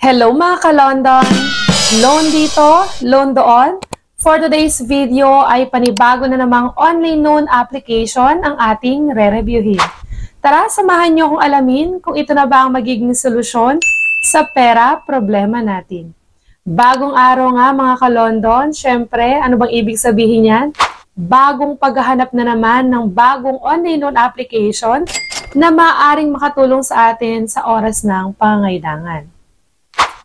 Hello mga ka-London! Loan dito, loan doon. For today's video ay panibago na namang online loan application ang ating re-reviewin. Tara, samahan niyo akong alamin kung ito na ba ang magiging solusyon sa pera problema natin. Bagong araw nga mga ka-London, syempre, ano bang ibig sabihin yan? Bagong paghahanap na naman ng bagong online loan application na maaaring makatulong sa atin sa oras ng pangangailangan.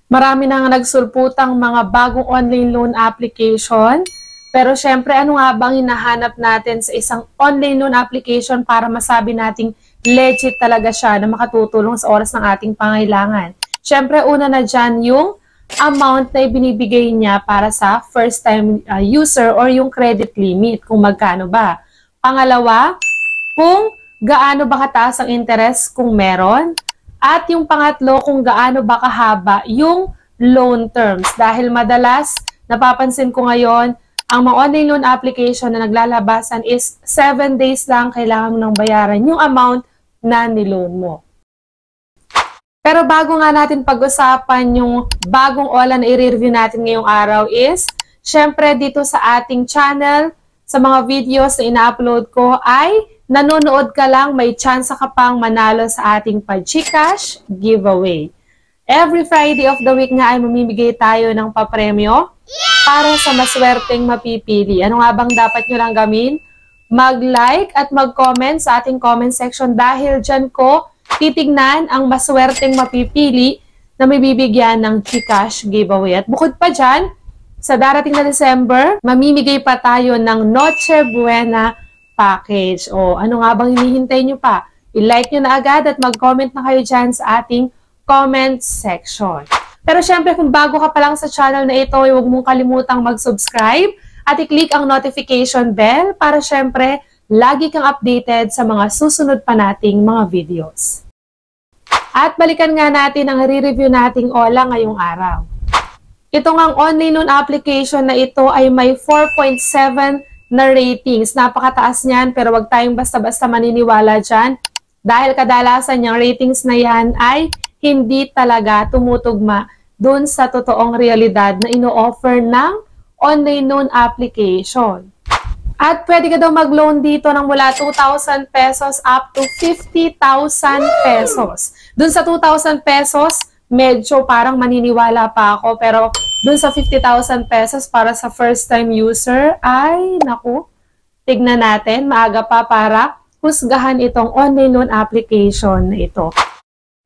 Marami na nga nagsulputang mga bagong online loan application. Pero syempre, ano nga bang hinahanap natin sa isang online loan application para masabi nating legit talaga siya na makatutulong sa oras ng ating pangailangan? Syempre, una na dyan yung amount na ibinibigay niya para sa first-time user or yung credit limit, kung magkano ba. Pangalawa, kung gaano ba kataas ang interest kung meron. At yung pangatlo, kung gaano ba kahaba yung loan terms. Dahil madalas, napapansin ko ngayon, ang mga online loan application na naglalabasan is 7 days lang kailangan mo nang bayaran yung amount na niloan mo. Pero bago nga natin pag-usapan yung bagong OLA na i-review natin ngayong araw is, syempre dito sa ating channel, sa mga videos na ina-upload ko ay nanonood ka lang, may chance ka pang manalo sa ating GCash giveaway. Every Friday of the week nga ay mamimigay tayo ng papremyo para sa maswerteng mapipili. Ano nga bang dapat nyo lang gawin? Mag-like at mag-comment sa ating comment section dahil dyan ko titignan ang maswerteng mapipili na may bibigyan ng GCash giveaway. At bukod pa dyan, sa darating na December, mamimigay pa tayo ng Noche Buena package. O ano nga bang hinihintay nyo pa? I-like nyo na agad at mag-comment na kayo dyan sa ating comment section. Pero syempre kung bago ka pa lang sa channel na ito, huwag mong kalimutang mag-subscribe at i-click ang notification bell para syempre lagi kang updated sa mga susunod pa nating mga videos. At balikan nga natin ang re-review nating OLA ngayong araw. Ito ngang online loan application na ito ay may 4.7 na ratings. Napakataas niyan pero wag tayong basta-basta maniniwala dyan dahil kadalasan yung ratings na yan ay hindi talaga tumutugma dun sa totoong realidad na ino-offer ng online loan application. At pwede ka daw mag-loan dito ng mula 2,000 pesos up to 50,000 pesos. Dun sa 2,000 pesos, medyo parang maniniwala pa ako pero dun sa 50,000 pesos para sa first-time user, ay, naku, tignan natin, maaga pa para husgahan itong online loan application na ito.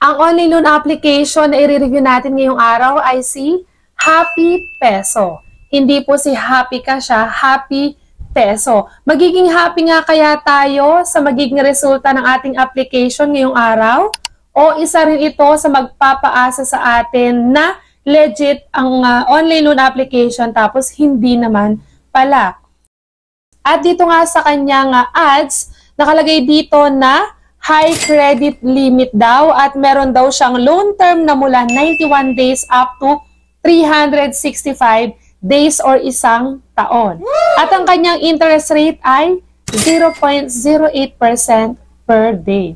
Ang online loan application na i-review natin ngayong araw ay si Happy Peso. Hindi po si Happy ka siya, Happy Peso. Magiging happy nga kaya tayo sa magiging resulta ng ating application ngayong araw? O isa rin ito sa magpapaasa sa atin na legit ang online loan application tapos hindi naman pala. At dito nga sa kanyang ads, nakalagay dito na high credit limit daw at meron daw siyang loan term na mula 91 days up to 365 days or isang taon. At ang kanyang interest rate ay 0.08% per day.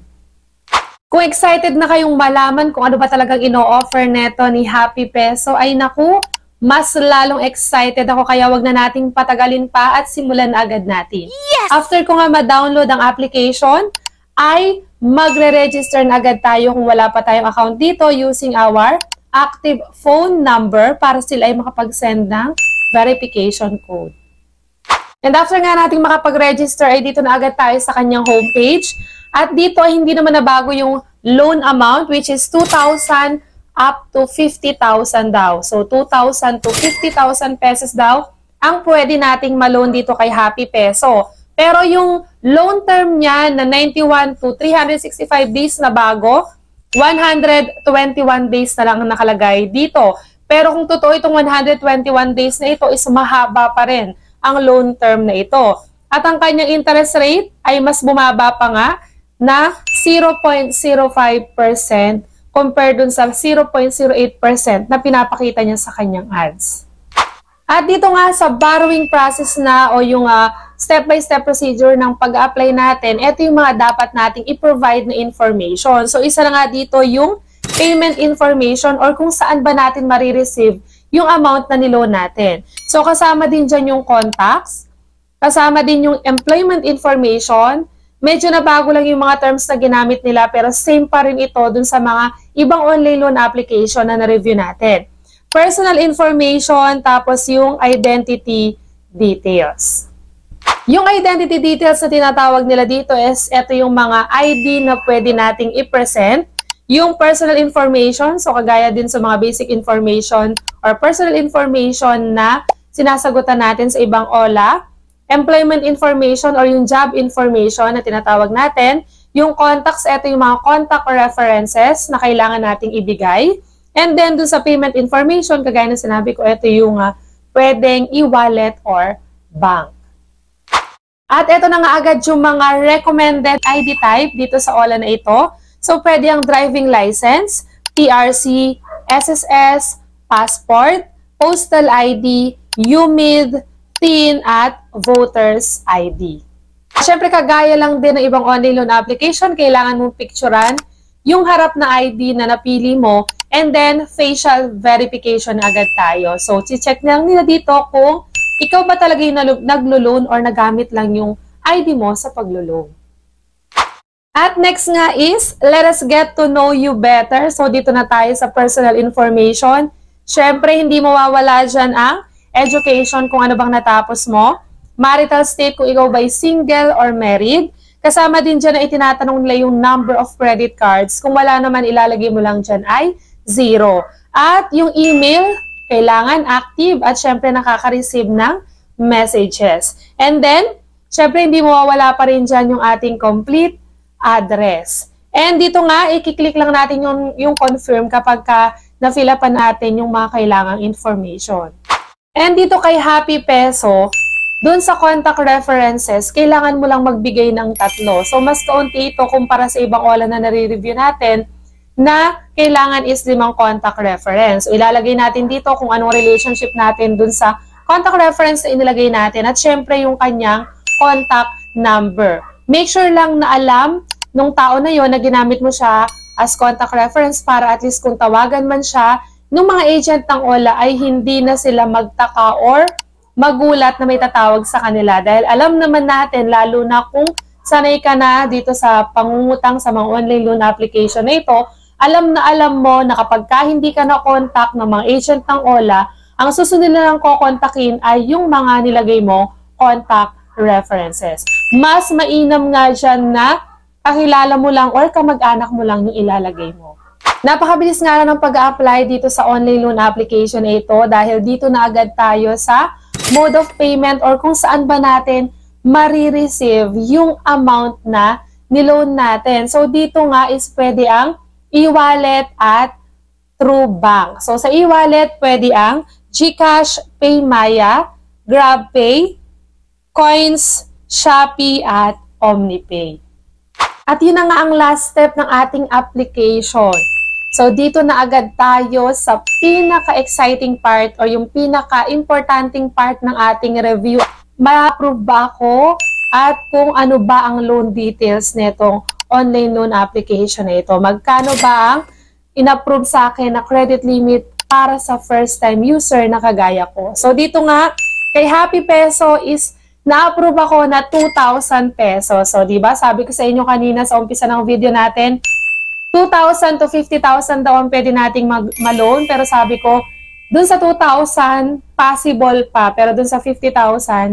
Kung excited na kayong malaman kung ano ba talagang ino-offer neto ni Happy Peso, ay naku, mas lalong excited ako kaya wag na nating patagalin pa at simulan na agad natin. Yes! After ko nga ma-download ang application, ay magre-register na agad tayo kung wala pa tayong account dito using our active phone number para sila ay makapag-send ng verification code. And after nga nating makapag-register, ay dito na agad tayo sa kanyang homepage. At dito ay hindi naman nabago yung loan amount which is 2,000 up to 50,000 daw. So 2,000 to 50,000 pesos daw ang pwede nating ma-loan dito kay Happy Peso. Pero yung loan term niya na 91 to 365 days na bago, 121 days na lang ang nakalagay dito. Pero kung totoo itong 121 days na ito is mahaba pa rin ang loan term na ito. At ang kanyang interest rate ay mas bumaba pa nga na 0.05% compared dun sa 0.08% na pinapakita niya sa kanyang ads. At dito nga sa borrowing process na o yung step-by-step procedure ng pag-apply natin, ito yung mga dapat nating i-provide na information. So isa na nga dito yung payment information or kung saan ba natin marireceive yung amount na niloan natin. So, kasama din dyan yung contacts, kasama din yung employment information. Medyo na bago lang yung mga terms na ginamit nila pero same pa rin ito dun sa mga ibang online loan application na na-review natin. Personal information, tapos yung identity details. Yung identity details na tinatawag nila dito is ito yung mga ID na pwede nating i-present. Yung personal information, so kagaya din sa mga basic information or personal information na sinasagutan natin sa ibang OLA. Employment information or yung job information na tinatawag natin. Yung contacts, ito yung mga contact references na kailangan nating ibigay. And then, dun sa payment information, kagaya ng sinabi ko, ito yung pwedeng e-wallet or bank. At ito na nga agad yung mga recommended ID type dito sa OLA na ito. So, pwede ang driving license, PRC, SSS, passport, postal ID, UMID, TIN, at voters ID. Siyempre, kagaya lang din ng ibang online loan application, kailangan mong picturean yung harap na ID na napili mo and then facial verification agad tayo. So, check na lang nila dito kung ikaw ba talaga yung naglo-loan or nagamit lang yung ID mo sa paglo-loan. At next nga is, let us get to know you better. So, dito na tayo sa personal information. Siyempre, hindi mawawala dyan ang education kung ano bang natapos mo. Marital state kung ikaw ba'y single or married. Kasama din dyan na itinatanong nila yung number of credit cards. Kung wala naman, ilalagay mo lang dyan ay 0. At yung email, kailangan active at syempre nakaka-receive ng messages. And then, syempre hindi mawawala pa rin dyan yung ating complete address. And dito nga, i-click lang natin yung confirm kapag na-fill up natin yung mga kailangang information. And dito kay Happy Peso, dun sa contact references, kailangan mo lang magbigay ng 3. So, mas kaunti ito kumpara sa ibang OLA na nare-review natin na kailangan is 5 contact reference. So, ilalagay natin dito kung anong relationship natin dun sa contact reference na inilagay natin at syempre yung kanyang contact number. Make sure lang na alam nung tao na yon na ginamit mo siya as contact reference para at least kung tawagan man siya, nung mga agent ng OLA ay hindi na sila magtaka or magulat na may tatawag sa kanila. Dahil alam naman natin, lalo na kung sanay ka na dito sa pangungutang sa mga online loan application na ito, alam mo na kapag hindi ka na-contact ng mga agent ng OLA, ang susunod na lang kokontakin ay yung mga nilagay mo contact references. Mas mainam nga dyan na kakilala mo lang or kamag-anak mo lang yung ilalagay mo. Napakabilis nga lang ng pag-a-apply dito sa online loan application na ito dahil dito na agad tayo sa mode of payment or kung saan ba natin marireceive yung amount na niloan natin. So, dito nga is pwede ang e-wallet at through bank. So, sa e-wallet, pwede ang GCash, PayMaya, GrabPay, Coins, Shopee, at OmniPay. At yun na nga ang last step ng ating application. So, dito na agad tayo sa pinaka-exciting part o yung pinaka-importanting part ng ating review. Ma-approve ba ako at kung ano ba ang loan details nitong online loan application na ito. Magkano ba ang in-approve sa akin na credit limit para sa first-time user na kagaya ko. So, dito nga, kay Happy Peso is na-approve ako na 2,000 pesos. So, diba, sabi ko sa inyo kanina sa umpisa ng video natin, 2,000 to 50,000 daw ang pwede nating ma-loan. Pero sabi ko, dun sa 2,000, possible pa. Pero dun sa 50,000,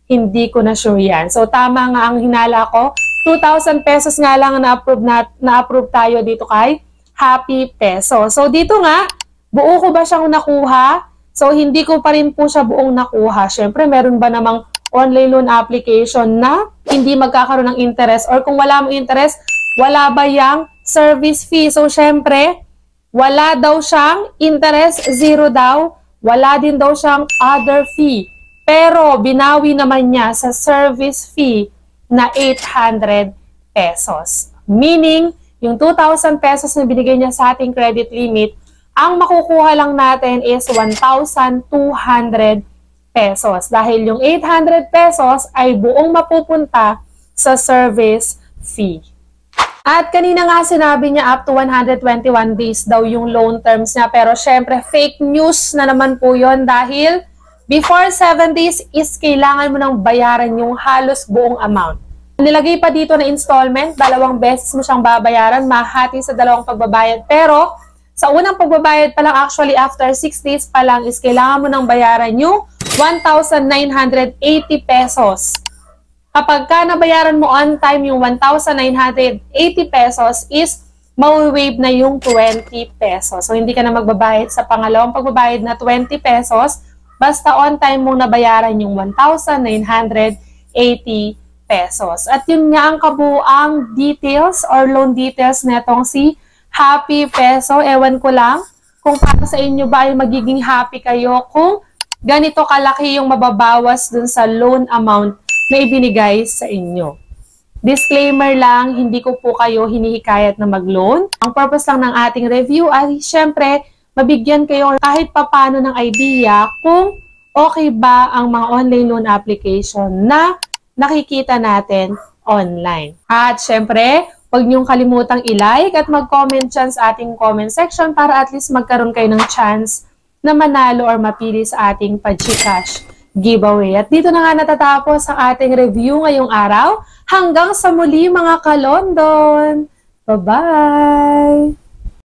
hindi ko na sure yan. So, tama nga ang hinala ko. 2,000 pesos nga lang na-approve tayo dito kay Happy Peso. So, dito nga, buo ko ba siyang nakuha? So, hindi ko pa rin po siya buong nakuha. Siyempre, meron ba namang online loan application na hindi magkakaroon ng interest? Or kung wala mong interest, wala ba yung service fee? So, syempre, wala daw siyang interest, 0 daw. Wala din daw siyang other fee. Pero, binawi naman niya sa service fee na 800 pesos. Meaning, yung 2,000 pesos na binigay niya sa ating credit limit, ang makukuha lang natin is 1,200 pesos. Dahil yung 800 pesos ay buong mapupunta sa service fee. At kanina nga sinabi niya up to 121 days daw yung loan terms niya. Pero syempre fake news na naman po yun dahil before 7 days is kailangan mo nang bayaran yung halos buong amount. Nilagay pa dito na installment, 2 beses mo siyang babayaran, mahati sa 2 pagbabayad. Pero sa unang pagbabayad pa lang, actually after 6 days pa lang is kailangan mo nang bayaran yung 1,980 pesos. Kapag ka nabayaran mo on time yung 1,980 pesos is mawi-waive na yung 20 pesos. So, hindi ka na magbabayad sa pangalawang pagbabayad na 20 pesos basta on time mong nabayaran yung 1,980 pesos. At yun nga ang kabuang details or loan details netong si Happy Peso. Ewan ko lang kung para sa inyo ba ay magiging happy kayo kung ganito kalaki yung mababawas dun sa loan amount na ibinigay sa inyo. Disclaimer lang, hindi ko po kayo hinihikayat na mag-loan. Ang purpose lang ng ating review ay syempre mabigyan kayo kahit papano ng idea kung okay ba ang mga online loan application na nakikita natin online. At syempre, huwag niyong kalimutang i-like at mag-comment dyan sa ating comment section para at least magkaroon kayo ng chance na manalo or mapili sa ating pa-GCash giveaway. At dito na nga natatapos ang ating review ngayong araw. Hanggang sa muli mga ka-London! Bye-bye!